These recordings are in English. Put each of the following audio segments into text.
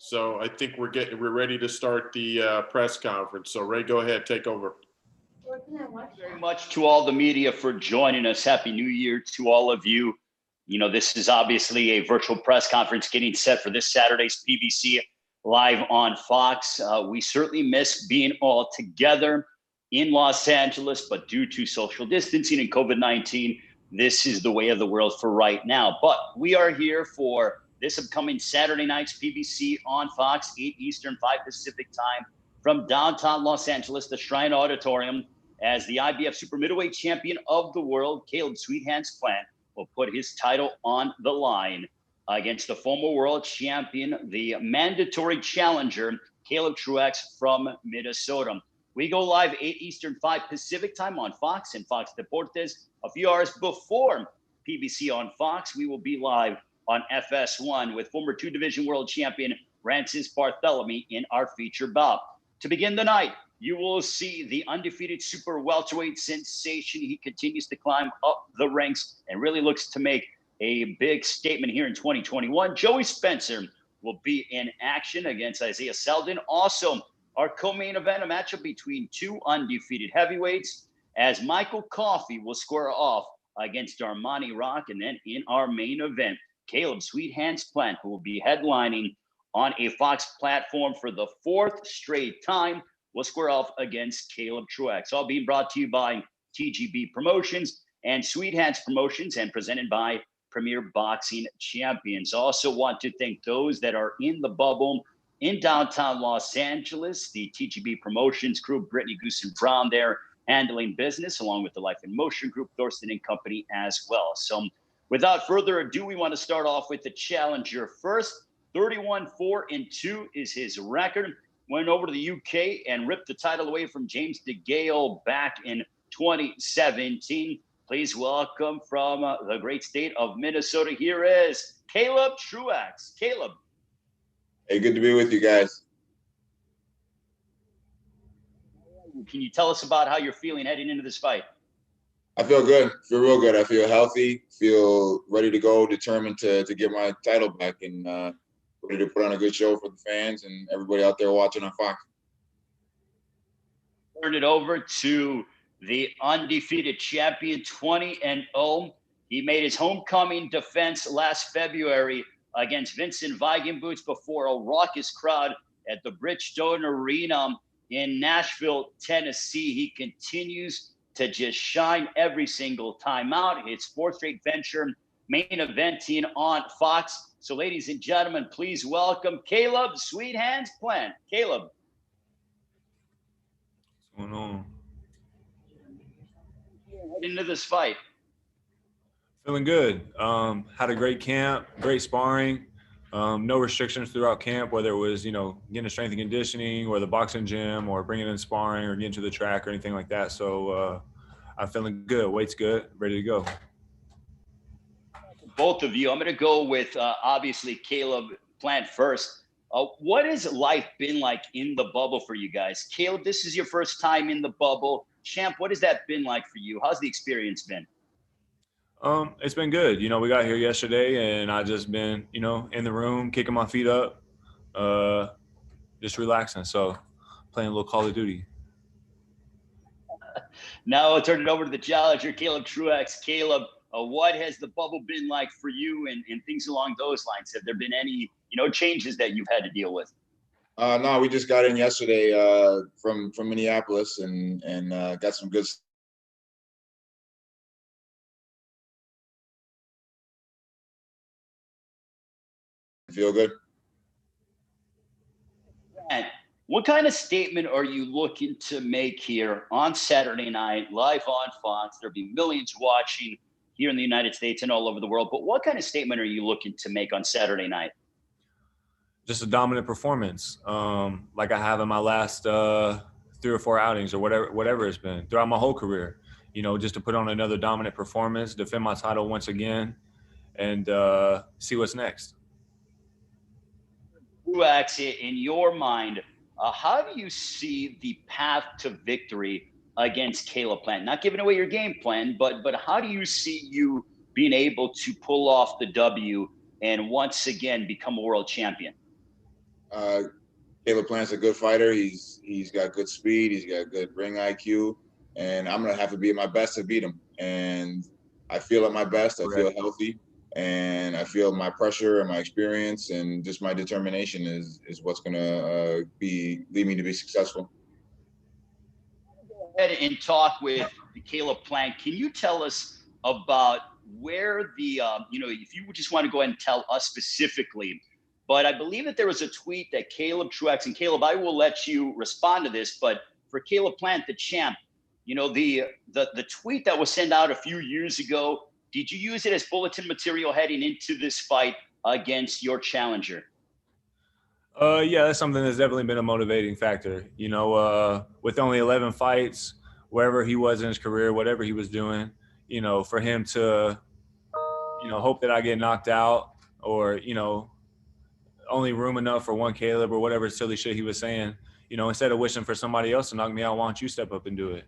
So I think we're ready to start the press conference. So Ray, go ahead, take over. Thank you very much to all the media for joining us. Happy New Year to all of you. You know, this is obviously a virtual press conference getting set for this Saturday's PBC live on Fox. We certainly miss being all together in Los Angeles, but due to social distancing and COVID-19, this is the way of the world for right now. But we are here for this upcoming Saturday night's PBC on Fox, 8 Eastern, 5 Pacific time, from downtown Los Angeles, the Shrine Auditorium, as the IBF Super Middleweight Champion of the world, Caleb Sweethands Plant, will put his title on the line against the former world champion, the mandatory challenger, Caleb Truax from Minnesota. We go live 8 Eastern, 5 Pacific time on Fox and Fox Deportes. A few hours before PBC on Fox, we will be live on FS1 with former 2-division world champion Francis Barthélemy in our feature bout. To begin the night, you will see the undefeated super welterweight sensation. He continues to climb up the ranks and really looks to make a big statement here in 2021. Joey Spencer will be in action against Isaiah Selden. Also, our co-main event, a matchup between two undefeated heavyweights, as Michael Coffey will square off against Armani Rock. And then in our main event, Caleb Sweethands Plant, who will be headlining on a Fox platform for the 4th straight time, will square off against Caleb Truax. All being brought to you by TGB Promotions and Sweethands Promotions and presented by Premier Boxing Champions. Also want to thank those that are in the bubble in downtown Los Angeles, the TGB Promotions crew, Brittany Goose and Brown there handling business, along with the Life in Motion group, Thorsten and Company as well. So without further ado, we want to start off with the challenger first. 31-4-2 is his record. Went over to the UK and ripped the title away from James DeGale back in 2017. Please welcome from the great state of Minnesota. Here is Caleb Truax. Caleb. Hey, good to be with you guys. Can you tell us about how you're feeling heading into this fight? I feel good. Feel real good. I feel healthy. Feel ready to go. Determined to get my title back and ready to put on a good show for the fans and everybody out there watching on Fox. Turn it over to the undefeated champion, 20-0. He made his homecoming defense last February against Vincent Weigenboots before a raucous crowd at the Bridgestone Arena in Nashville, Tennessee. He continues to just shine every single time out. It's 4th straight venture, main eventing on Fox. So ladies and gentlemen, please welcome Caleb Sweethands Plant. Caleb. What's going on? Into this fight. Feeling good. Had a great camp, great sparring. No restrictions throughout camp, whether it was, getting to strength and conditioning or the boxing gym or bringing in sparring or getting to the track or anything like that. So I'm feeling good. Weight's good. Ready to go. Both of you. I'm going to go with, obviously, Caleb Plant first. What has life been like in the bubble for you guys? Caleb, this is your first time in the bubble. Champ, what has that been like for you? How's the experience been? It's been good. We got here yesterday and I just been, in the room, kicking my feet up, just relaxing. So playing a little Call of Duty. Now I'll turn it over to the challenger, Caleb Truax. Caleb, what has the bubble been like for you and things along those lines? Have there been any, changes that you've had to deal with? No, we just got in yesterday from Minneapolis and got some good. Feel good. And what kind of statement are you looking to make here on Saturday night, live on Fox? There'll be millions watching here in the United States and all over the world. But what kind of statement are you looking to make on Saturday night? Just a dominant performance, like I have in my last 3 or 4 outings or whatever it's been throughout my whole career. Just to put on another dominant performance, defend my title once again, and see what's next. Truax, in your mind, how do you see the path to victory against Caleb Plant? Not giving away your game plan, but how do you see you being able to pull off the W and once again become a world champion? Caleb Plant's a good fighter. He's got good speed. He's got good ring IQ, and I'm gonna have to be at my best to beat him. And I feel at my best. I feel healthy, and I feel my pressure and my experience and just my determination is what's gonna lead me to be successful. Go ahead and talk with Caleb Plant. Can you tell us about where the if you just want to go ahead and tell us specifically? But I believe that there was a tweet that Caleb Truax, and Caleb, I will let you respond to this, but for Caleb Plant, the champ, the tweet that was sent out a few years ago, did you use it as bulletin material heading into this fight against your challenger? Yeah, that's something that's definitely been a motivating factor. With only 11 fights, wherever he was in his career, whatever he was doing, for him to, hope that I get knocked out or, only room enough for one Caleb or whatever silly shit he was saying, instead of wishing for somebody else to knock me out, why don't you step up and do it?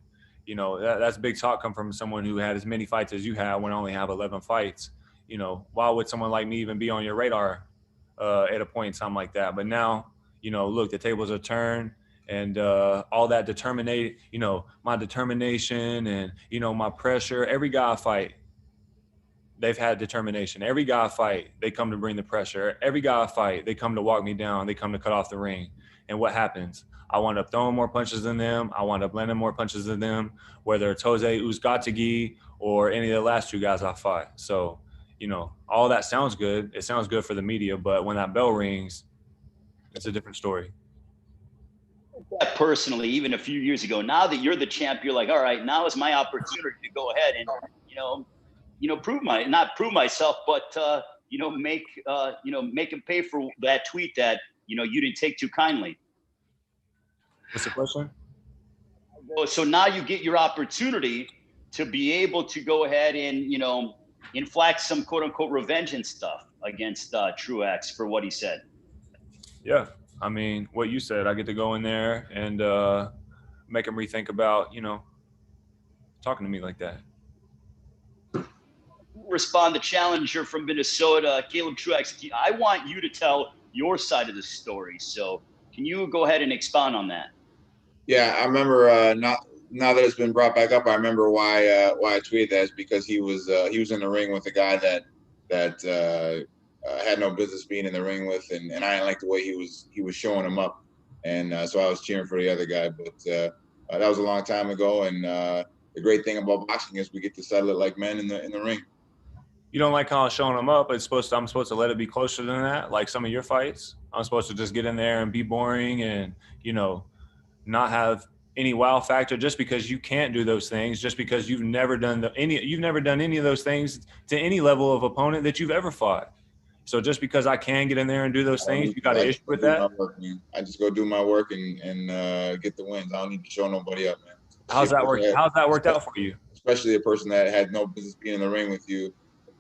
That's big talk come from someone who had as many fights as you have when I only have 11 fights. Why would someone like me even be on your radar at a point in time like that? But now, look, the tables are turned and all that my determination and, my pressure, every guy I fight, they've had determination. Every guy I fight, they come to bring the pressure. Every guy I fight, they come to walk me down. They come to cut off the ring. And what happens? I wind up throwing more punches than them. I wind up landing more punches than them, whether it's Jose Uzcategui or any of the last two guys I fought. So, all that sounds good. It sounds good for the media, but when that bell rings, it's a different story. Personally, even a few years ago, now that you're the champ, you're like, all right, now is my opportunity to go ahead and, not prove myself, but make him pay for that tweet that you didn't take too kindly. What's the question? So now you get your opportunity to be able to go ahead and inflict some quote unquote revenge and stuff against Truax for what he said. Yeah, I mean, what you said, I get to go in there and make him rethink about talking to me like that. Respond the challenger from Minnesota, Caleb Truax. I want you to tell your side of the story. So can you go ahead and expound on that? Yeah, I remember now that it's been brought back up, I remember why I tweeted that is because he was in the ring with a guy that had no business being in the ring with, and I didn't like the way he was showing him up, and so I was cheering for the other guy. But that was a long time ago, and the great thing about boxing is we get to settle it like men in the ring. You don't like how I'm showing them up. I'm supposed to let it be closer than that, like some of your fights. I'm supposed to just get in there and be boring and, not have any wow factor just because you can't do those things, just because you've never done any of those things to any level of opponent that you've ever fought. So just because I can get in there and do those things, you got an issue with that? I just go do my work and get the wins. I don't need to show nobody up, man. How's that worked out for you? Especially a person that had no business being in the ring with you.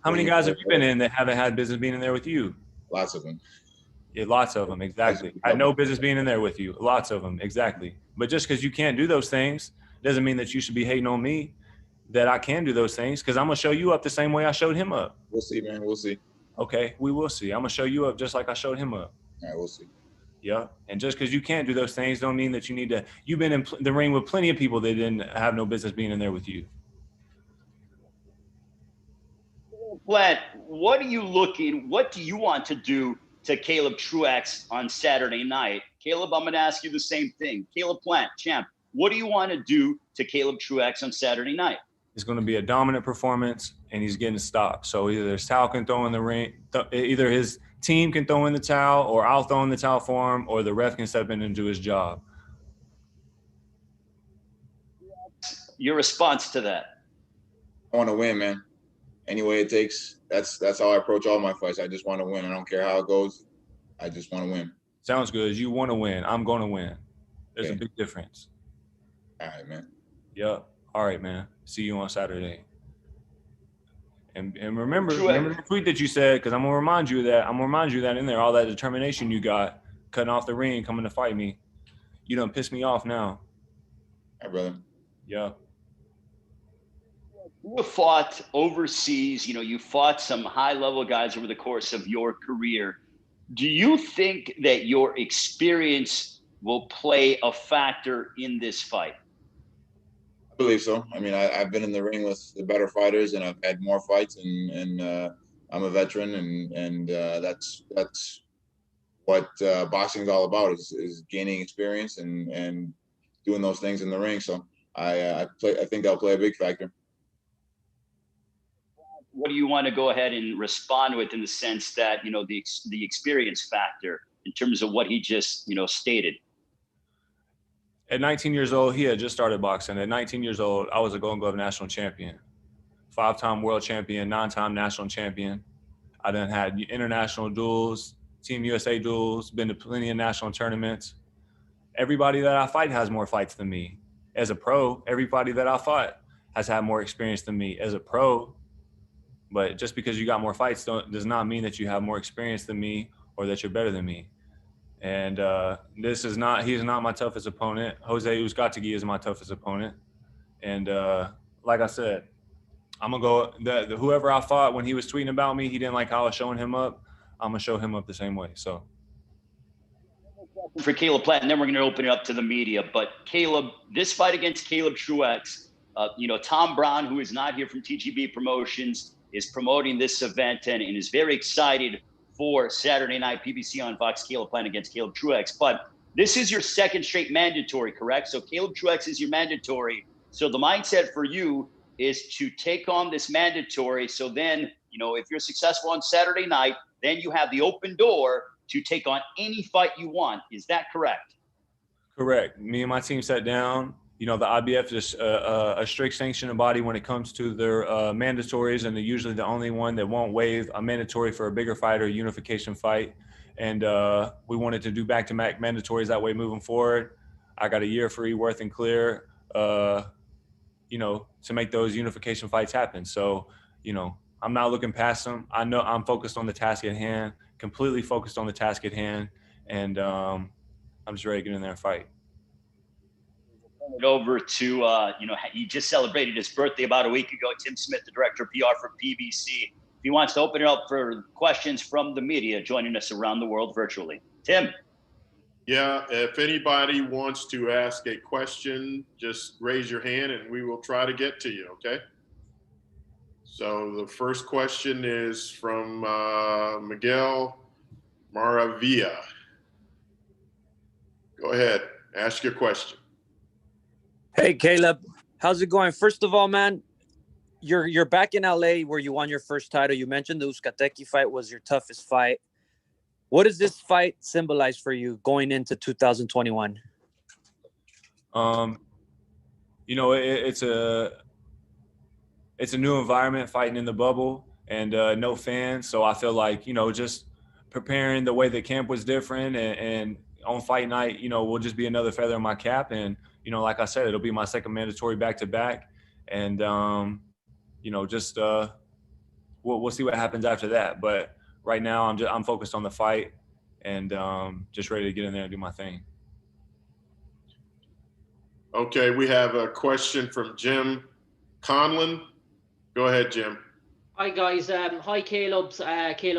How many guys have you been in that haven't had business being in there with you? Lots of them. Yeah, lots of them, exactly. I had no business being in there with you. Lots of them, exactly. But just because you can't do those things doesn't mean that you should be hating on me that I can do those things, because I'm going to show you up the same way I showed him up. We'll see, man. We'll see. Okay, we will see. I'm going to show you up just like I showed him up. All right, we'll see. Yeah, and just because you can't do those things don't mean that you need to – you've been in the ring with plenty of people that didn't have no business being in there with you. Vlad, what do you want to do to Caleb Truax on Saturday night? Caleb, I'm going to ask you the same thing. Caleb Plant, champ, what do you want to do to Caleb Truax on Saturday night? It's going to be a dominant performance, and he's getting stopped. So either his towel can throw in the ring, either his team can throw in the towel, or I'll throw in the towel for him, or the ref can step in and do his job. Your response to that? I want to win, man. Any way it takes. That's how I approach all my fights. I just want to win. I don't care how it goes. I just want to win. Sounds good. You want to win. I'm going to win. There's a big difference. All right, man. Yep. All right, man. See you on Saturday. And remember the tweet that you said, because I'm gonna remind you of that. I'm gonna remind you that in there, all that determination you got, cutting off the ring, coming to fight me. You done pissed me off now. Hi, brother. Yeah. You have fought overseas. You fought some high-level guys over the course of your career. Do you think that your experience will play a factor in this fight? I believe so. I mean, I've been in the ring with the better fighters, and I've had more fights, and I'm a veteran, and that's what boxing is all about, is gaining experience and doing those things in the ring. So I think that'll play a big factor. What do you want to go ahead and respond with, in the sense that, you know, the experience factor in terms of what he just, you know, stated? At 19 years old, he had just started boxing. At 19 years old, I was a Golden Glove national champion, 5-time world champion, 9-time national champion. I done had international duels, Team USA duels, been to plenty of national tournaments. Everybody that I fight has more fights than me. As a pro, everybody that I fought has had more experience than me as a pro. But just because you got more fights does not mean that you have more experience than me or that you're better than me. And he is not my toughest opponent. Jose Uzcategui is my toughest opponent. And like I said, I'm going to go, whoever I fought when he was tweeting about me, he didn't like how I was showing him up, I'm going to show him up the same way. So. For Caleb Plant, and then we're going to open it up to the media. But Caleb, this fight against Caleb Truax, you know, Tom Brown, who is not here from TGB Promotions, is promoting this event and is very excited for Saturday night PBC on Fox. Caleb Plant against Caleb Truax. But this is your second straight mandatory, correct? So Caleb Truax is your mandatory. So the mindset for you is to take on this mandatory. So then, you know, if you're successful on Saturday night, then you have the open door to take on any fight you want. Is that correct? Correct. Me and my team sat down. You know, the IBF is a strict sanctioned body when it comes to their mandatories, and they're usually the only one that won't waive a mandatory for a bigger fight or a unification fight. And we wanted to do back-to-back mandatories that way moving forward. I got a year free, worth and clear, you know, to make those unification fights happen. So, you know, I'm not looking past them. I know I'm focused on the task at hand, completely focused on the task at hand, and I'm just ready to get in there and fight. Over to, you know, he just celebrated his birthday about a week ago. Tim Smith, the director of PR for PBC. If he wants to open it up for questions from the media joining us around the world virtually. Tim. Yeah, if anybody wants to ask a question, just raise your hand and we will try to get to you, okay? So the first question is from Miguel Maravilla. Go ahead, ask your question. Hey, Caleb, how's it going? First of all, man, you're back in LA where you won your first title. You mentioned the Uzcategui fight was your toughest fight. What does this fight symbolize for you going into 2021? You know, it's a new environment, fighting in the bubble, and no fans. So I feel like, you know, just preparing the way the camp was different, and on fight night, you know, will just be another feather in my cap. And, you know, like I said, it'll be my second mandatory back-to-back. And, you know, just we'll see what happens after that. But right now I'm focused on the fight and just ready to get in there and do my thing. Okay, we have a question from Jim Conlon. Go ahead, Jim. Hi guys, hi Caleb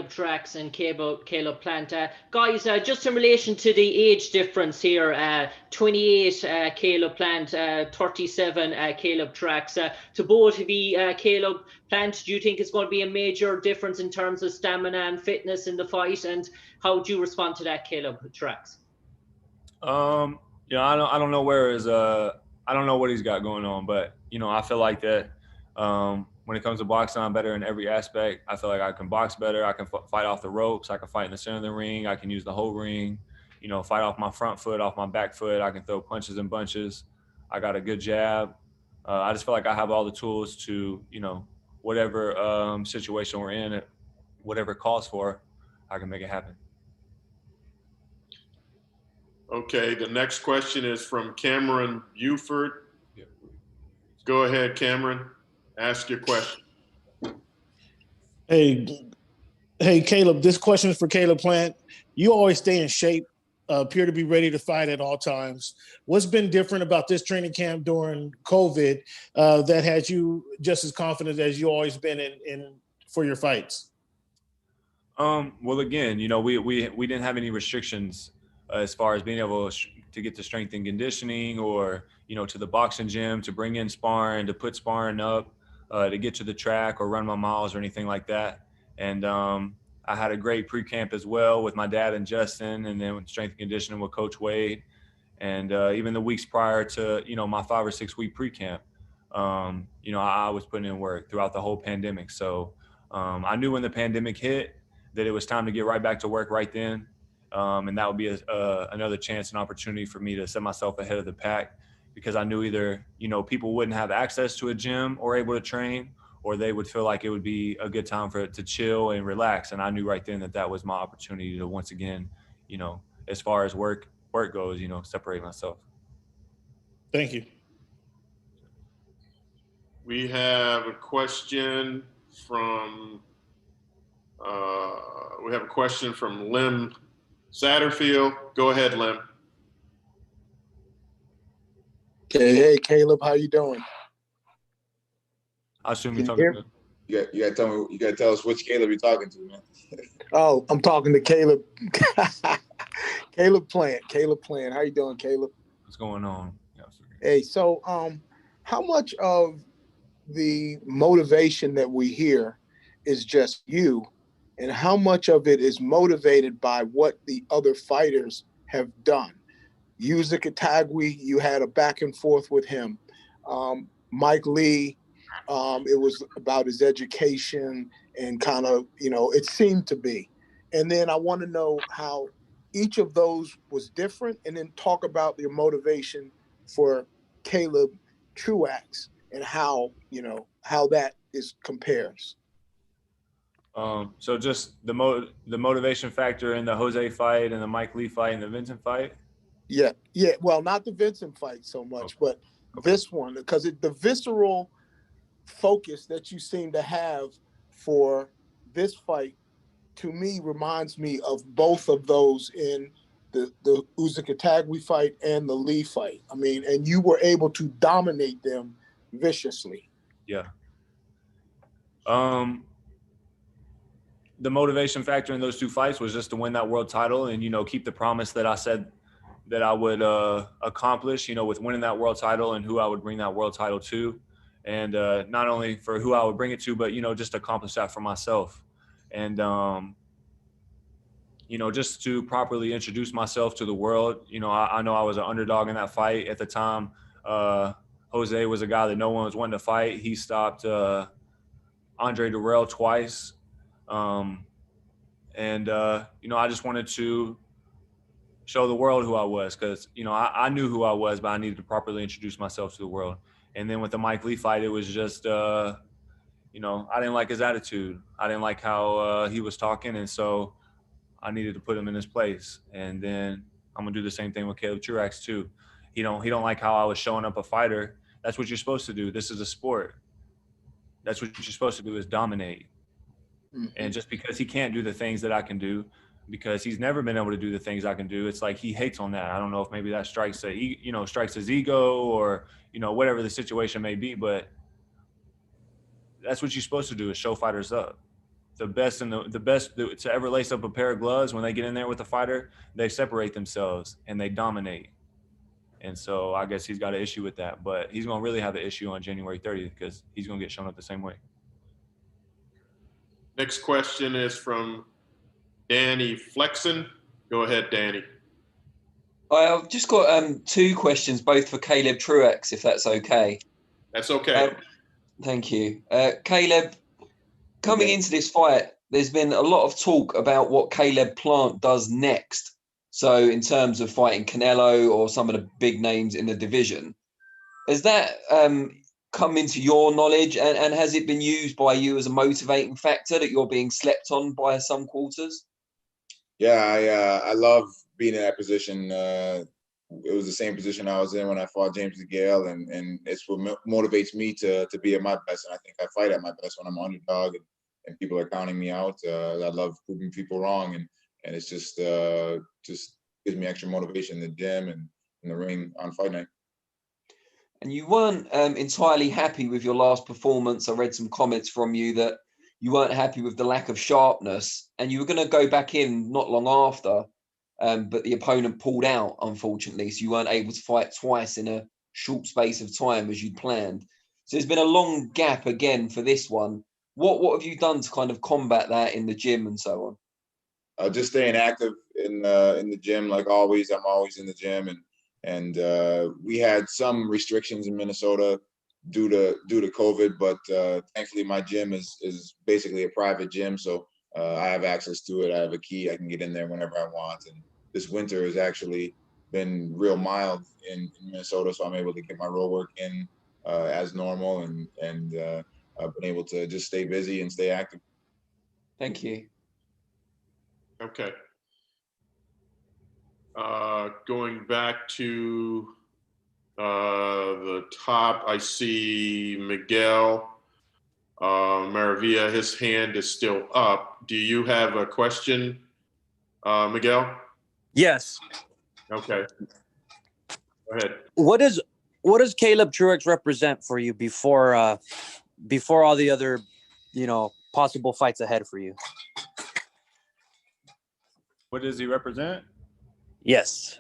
Truax and Caleb Plant. Guys, just in relation to the age difference here, 28 Caleb Plant, 37 Caleb Truax. To both of you, Caleb Plant, do you think it's going to be a major difference in terms of stamina and fitness in the fight? And how do you respond to that, Caleb Truax? Yeah, I don't know where I don't know what he's got going on, but you know, I feel like that. When it comes to boxing, I'm better in every aspect. I feel like I can box better. I can fight off the ropes. I can fight in the center of the ring. I can use the whole ring, you know, fight off my front foot, off my back foot. I can throw punches and bunches. I got a good jab. I just feel like I have all the tools to, you know, whatever situation we're in, whatever it calls for, I can make it happen. Okay, the next question is from Cameron Buford. Go ahead, Cameron. Ask your question. Hey, Caleb, this question is for Caleb Plant. You always stay in shape, appear to be ready to fight at all times. What's been different about this training camp during COVID that has you just as confident as you always been in for your fights? Well, again, we didn't have any restrictions as far as being able to get to strength and conditioning, or to the boxing gym, to bring in sparring, to put sparring up, to get to the track or run my miles or anything like that. And I had a great pre-camp as well with my dad and Justin, and then with strength and conditioning with Coach Wade. And even the weeks prior to my 5 or 6 week pre-camp, I was putting in work throughout the whole pandemic. So I knew when the pandemic hit that it was time to get right back to work right then. And that would be another chance and opportunity for me to set myself ahead of the pack, because I knew either, people wouldn't have access to a gym or able to train, or they would feel like it would be a good time for it to chill and relax. And I knew right then that that was my opportunity to once again, as far as work goes, separate myself. Thank you. We have a question from Lim Satterfield. Go ahead, Lim. Okay, hey Caleb, how you doing? I assume you're talking to. You gotta tell me. You gotta tell us which Caleb you're talking to, man. Oh, I'm talking to Caleb. Caleb Plant. How you doing, Caleb? What's going on? Hey, so how much of the motivation that we hear is just you, and how much of it is motivated by what the other fighters have done? Yusa Katagwi, you had a back and forth with him. Mike Lee, it was about his education and kind of, it seemed to be. And then I want to know how each of those was different, and then talk about your motivation for Caleb Truax and how, how that compares. So just the motivation factor in the Jose fight and the Mike Lee fight and the Vincent fight? Yeah. Well, not the Vincent fight so much, but this one, because the visceral focus that you seem to have for this fight, to me, reminds me of both of those in the Uzakatagwi fight and the Lee fight. I mean, and you were able to dominate them viciously. Yeah. The motivation factor in those two fights was just to win that world title and, keep the promise that I said that I would accomplish, with winning that world title and who I would bring that world title to. And not only for who I would bring it to, but, just accomplish that for myself. And, just to properly introduce myself to the world. I know I was an underdog in that fight at the time. Jose was a guy that no one was wanting to fight. He stopped Andre Durrell twice. I just wanted to show the world who I was, because, I knew who I was, but I needed to properly introduce myself to the world. And then with the Mike Lee fight, it was just, I didn't like his attitude. I didn't like how he was talking. And so I needed to put him in his place. And then I'm going to do the same thing with Caleb Truax too. He don't like how I was showing up a fighter. That's what you're supposed to do. This is a sport. That's what you're supposed to do, is dominate. Mm-hmm. And just because he can't do the things that I can do, because he's never been able to do the things I can do, it's like he hates on that. I don't know if maybe that strikes his ego, or, whatever the situation may be, but that's what you're supposed to do, is show fighters up. The best to ever lace up a pair of gloves, when they get in there with the fighter, they separate themselves and they dominate. And so I guess he's got an issue with that, but he's going to really have the issue on January 30th, because he's going to get shown up the same way. Next question is from Danny Flexen. Go ahead, Danny. I've just got 2 questions, both for Caleb Truax, if that's okay. That's okay. Thank you. Caleb, coming into this fight, there's been a lot of talk about what Caleb Plant does next. So in terms of fighting Canelo or some of the big names in the division, has that come into your knowledge, and has it been used by you as a motivating factor that you're being slept on by some quarters? Yeah, I love being in that position. It was the same position I was in when I fought James DeGale, and it's what motivates me to be at my best. And I think I fight at my best when I'm an underdog and people are counting me out. I love proving people wrong, and it's just gives me extra motivation in the gym and in the ring on fight night. And you weren't entirely happy with your last performance. I read some comments from you that you weren't happy with the lack of sharpness, and you were going to go back in not long after, but the opponent pulled out, unfortunately, so you weren't able to fight twice in a short space of time as you'd planned. So there's been a long gap again for this one. What have you done to kind of combat that in the gym and so on? Just staying active in the gym, like always. I'm always in the gym, and we had some restrictions in Minnesota due to COVID, but thankfully my gym is basically a private gym, so I have access to it. I have a key. I can get in there whenever I want. And this winter has actually been real mild in Minnesota, so I'm able to get my roll work in as normal, and I've been able to just stay busy and stay active. Thank you. Okay. Going back to the top, I see Miguel Maravilla. His hand is still up. Do you have a question, Miguel? Yes. Okay. Go ahead. What does Caleb Truax represent for you before all the other, possible fights ahead for you? What does he represent? Yes.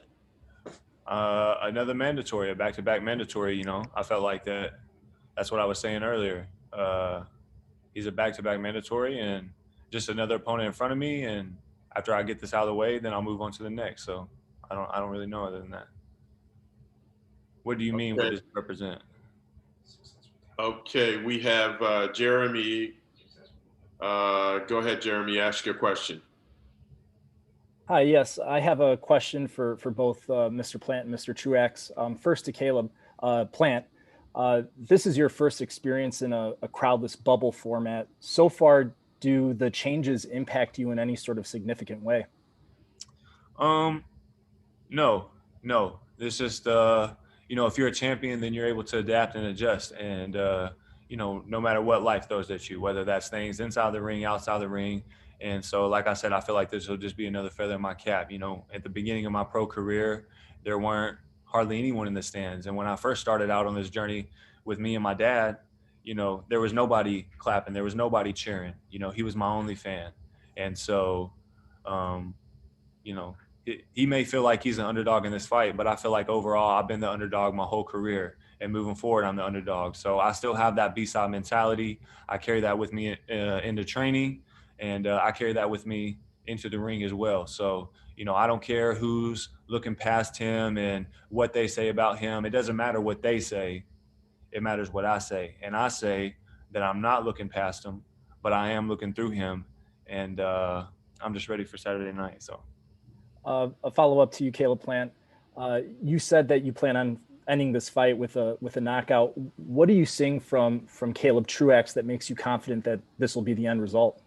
Another mandatory, a back-to-back mandatory. I felt like that's what I was saying earlier. He's a back-to-back mandatory, and just another opponent in front of me. And after I get this out of the way, then I'll move on to the next. So I don't really know other than that. What do you mean? What does it represent? Okay, we have Jeremy. Go ahead, Jeremy. Ask your question. Hi, yes, I have a question for both Mr. Plant and Mr. Truax. First to Caleb. Plant, this is your first experience in a crowdless bubble format. So far, do the changes impact you in any sort of significant way? No. It's just, if you're a champion, then you're able to adapt and adjust. And, no matter what life throws at you, whether that's things inside the ring, outside the ring. And so, like I said, I feel like this will just be another feather in my cap. At the beginning of my pro career, there weren't hardly anyone in the stands. And when I first started out on this journey with me and my dad, there was nobody clapping. There was nobody cheering. He was my only fan. And so, he may feel like he's an underdog in this fight, but I feel like overall I've been the underdog my whole career. And moving forward, I'm the underdog. So I still have that B-side mentality. I carry that with me into training. And I carry that with me into the ring as well. So, I don't care who's looking past him and what they say about him. It doesn't matter what they say. It matters what I say. And I say that I'm not looking past him, but I am looking through him. And I'm just ready for Saturday night. So a follow-up to you, Caleb Plant. You said that you plan on ending this fight with a knockout. What are you seeing from Caleb Truax that makes you confident that this will be the end result?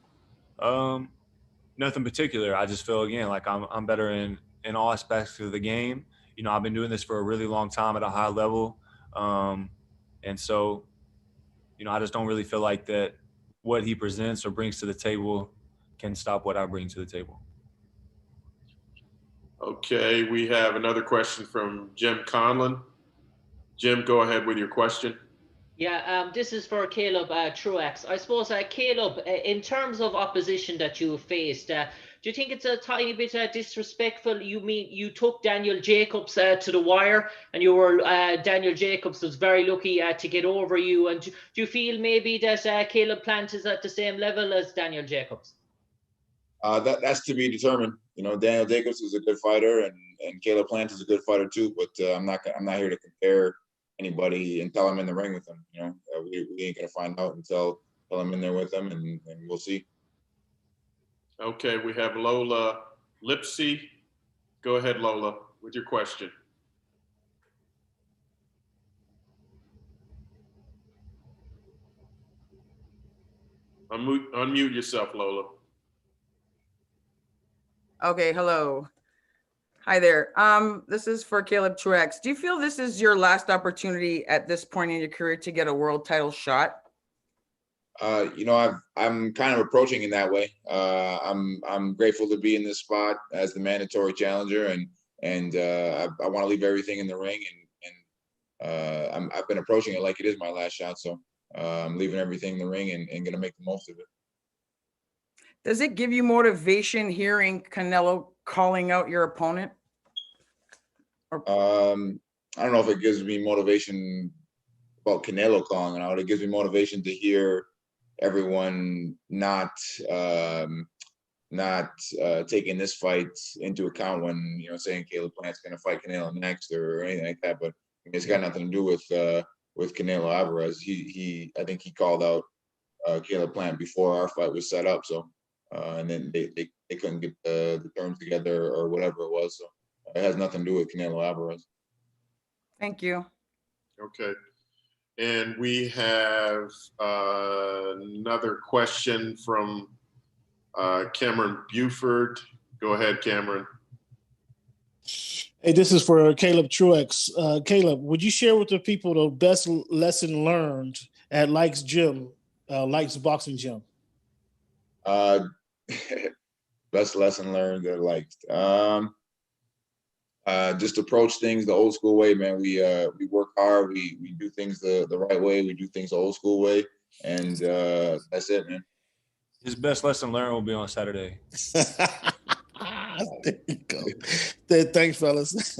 Nothing particular. I just feel, again, like I'm better in all aspects of the game. I've been doing this for a really long time at a high level. And so, I just don't really feel like that what he presents or brings to the table can stop what I bring to the table. Okay, we have another question from Jim Conlon. Jim, go ahead with your question. Yeah, this is for Caleb Truax. I suppose, Caleb, in terms of opposition that you faced, do you think it's a tiny bit disrespectful? You took Daniel Jacobs to the wire, and Daniel Jacobs was very lucky to get over you. And do you feel maybe that Caleb Plant is at the same level as Daniel Jacobs? That's to be determined. Daniel Jacobs is a good fighter, and Caleb Plant is a good fighter too. But I'm not here to compare anybody until I'm in the ring with them. We ain't gonna find out until I'm in there with them, and we'll see. Okay, we have Lola Lipsy. Go ahead, Lola, with your question. Unmute yourself, Lola. Okay, hello. Hi there. This is for Caleb Truax. Do you feel this is your last opportunity at this point in your career to get a world title shot? I'm kind of approaching in that way. I'm grateful to be in this spot as the mandatory challenger, and I want to leave everything in the ring, and I've been approaching it like it is my last shot. So I'm leaving everything in the ring and going to make the most of it. Does it give you motivation hearing Canelo calling out your opponent? I don't know if it gives me motivation about Canelo calling it out. It gives me motivation to hear everyone not taking this fight into account when, you know, saying Caleb Plant's going to fight Canelo next or anything like that. But it's got nothing to do with Canelo Alvarez. I think he called out Caleb Plant before our fight was set up. So and then they couldn't get the terms together or whatever it was. So it has nothing to do with Canelo Alvarez. Thank you. Okay. And we have another question from Cameron Buford. Go ahead, Cameron. Hey, this is for Caleb Truax. Caleb, would you share with the people the best lesson learned at Likes Gym, Likes Boxing Gym? Best lesson learned at Likes. Just approach things the old school way, man. We work hard. We do things the right way. We do things the old school way, and that's it, man. His best lesson learned will be on Saturday. There you go. Thanks, fellas.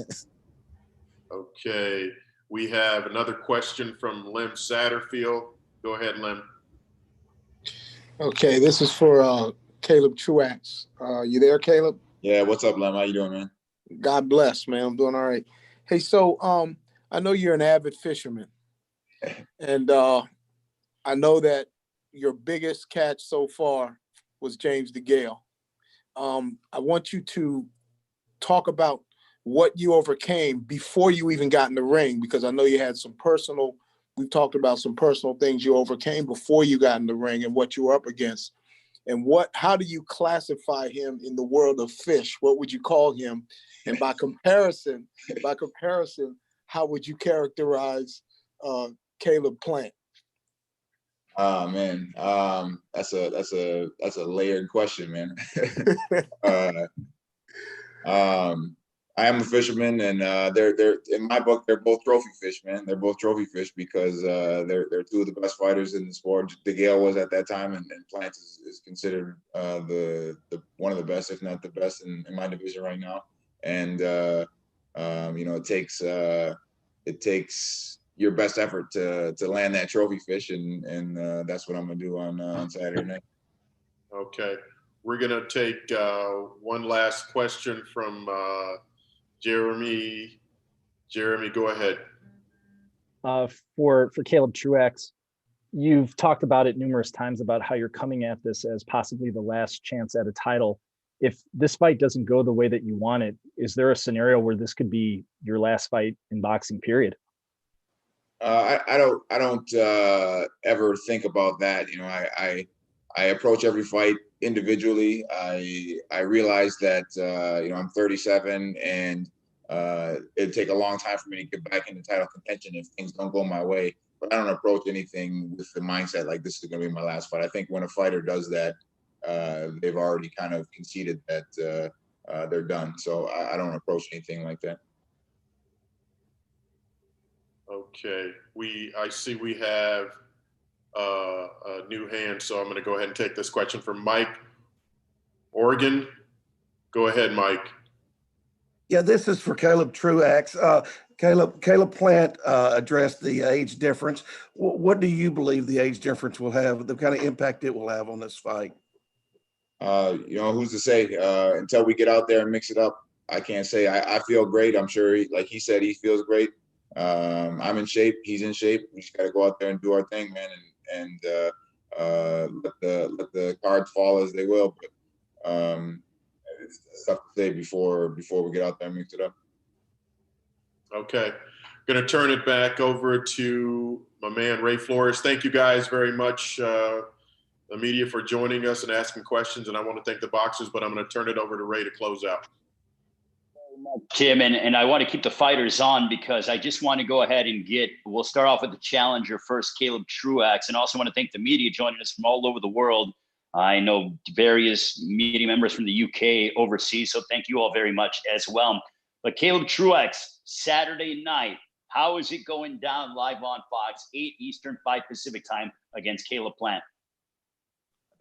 Okay. We have another question from Lem Satterfield. Go ahead, Lem. Okay, this is for Caleb Truax. You there, Caleb? Yeah, what's up, Lem? How you doing, man? God bless, man. I'm doing all right. Hey, so I know you're an avid fisherman, and I know that your biggest catch so far was James DeGale. I want you to talk about what you overcame before you even got in the ring, because I know you had we've talked about some personal things you overcame before you got in the ring and what you were up against. And how do you classify him in the world of fish? What would you call him? And by comparison, how would you characterize Caleb Plant? Oh man, that's a layered question, man. I am a fisherman, and they're in my book. They're both trophy fish, man. They're both trophy fish because they're two of the best fighters in the sport. DeGale was at that time, and Plant is considered the one of the best, if not the best, in my division right now. And you know, it takes your best effort to land that trophy fish, and that's what I'm gonna do on Saturday night. Okay, we're gonna take one last question from Jeremy. Jeremy, go ahead. For Caleb Truax, you've talked about it numerous times about how you're coming at this as possibly the last chance at a title. If this fight doesn't go the way that you want it, is there a scenario where this could be your last fight in boxing, period? I don't ever think about that. You know, I approach every fight individually. I realize that you know, I'm 37, and it'd take a long time for me to get back into title contention if things don't go my way. But I don't approach anything with the mindset like this is going to be my last fight. I think when a fighter does that, they've already kind of conceded that they're done. So I don't approach anything like that. Okay, I see we have a new hand, so I'm going to go ahead and take this question from Mike Oregon. Go ahead, Mike. Yeah, this is for Caleb Truax. Caleb Plant addressed the age difference. What do you believe the age difference will have, the kind of impact it will have on this fight? You know, who's to say? Until we get out there and mix it up, I can't say. I feel great. I'm sure, like he said, he feels great. I'm in shape. He's in shape. We just got to go out there and do our thing, man, and let the cards fall as they will. But it's tough to say before we get out there and mix it up. Okay, going to turn it back over to my man Ray Flores. Thank you guys very much, the media, for joining us and asking questions. And I want to thank the boxers, but I'm going to turn it over to Ray to close out. Tim, and I want to keep the fighters on because I just want to go ahead and we'll start off with the challenger first, Caleb Truax, and also want to thank the media joining us from all over the world. I know various media members from the UK, overseas, so thank you all very much as well. But Caleb Truax, Saturday night, how is it going down live on Fox, 8 Eastern, 5 Pacific time against Caleb Plant?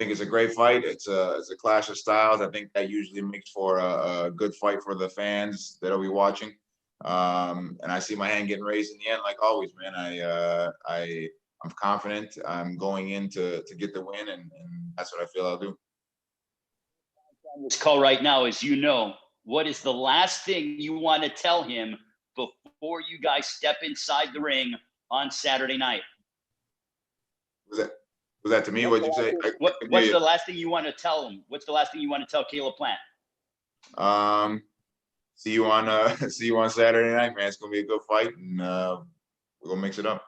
think it's a great fight. It's a clash of styles. I think that usually makes for a good fight for the fans that'll be watching. And I see my hand getting raised in the end, like always, man. I'm confident. I'm going in to get the win, and that's what I feel I'll do. This call right now, as you know, what is the last thing you want to tell him before you guys step inside the ring on Saturday night? Was that to me? What'd you say? What's the last thing you want to tell him? What's the last thing you want to tell Caleb Plant? See you on Saturday night, man. It's gonna be a good fight, and we're gonna mix it up.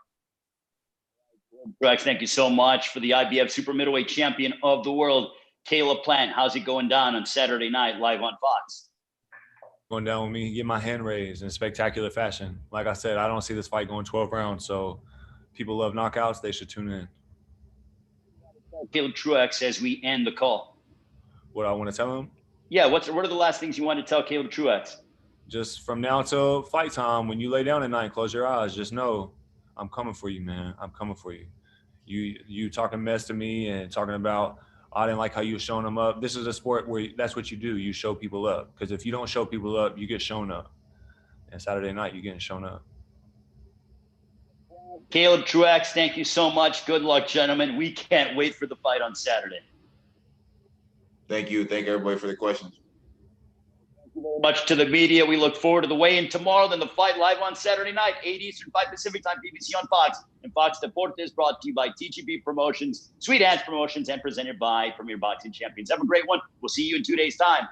Truax, thank you so much. For the IBF Super Middleweight Champion of the World, Caleb Plant. How's it going down on Saturday night live on Fox? Going down with me, get my hand raised in spectacular fashion. Like I said, I don't see this fight going 12 rounds, so people love knockouts. They should tune in. Caleb Truax, as we end the call. What I want to tell him? Yeah, what are the last things you want to tell Caleb Truax? Just from now till fight time, when you lay down at night, close your eyes. Just know I'm coming for you, man. I'm coming for you. You talking mess to me and talking about, I didn't like how you were showing them up. This is a sport where that's what you do. You show people up. Because if you don't show people up, you get shown up. And Saturday night, you're getting shown up. Caleb Truax, thank you so much. Good luck, gentlemen. We can't wait for the fight on Saturday. Thank you. Thank everybody for the questions. Thank you very much to the media. We look forward to the weigh-in tomorrow, then the fight live on Saturday night, 8 Eastern, 5 Pacific time, PBC on Fox. And Fox Deportes brought to you by TGB Promotions, Sweethands Promotions, and presented by Premier Boxing Champions. Have a great one. We'll see you in 2 days' time.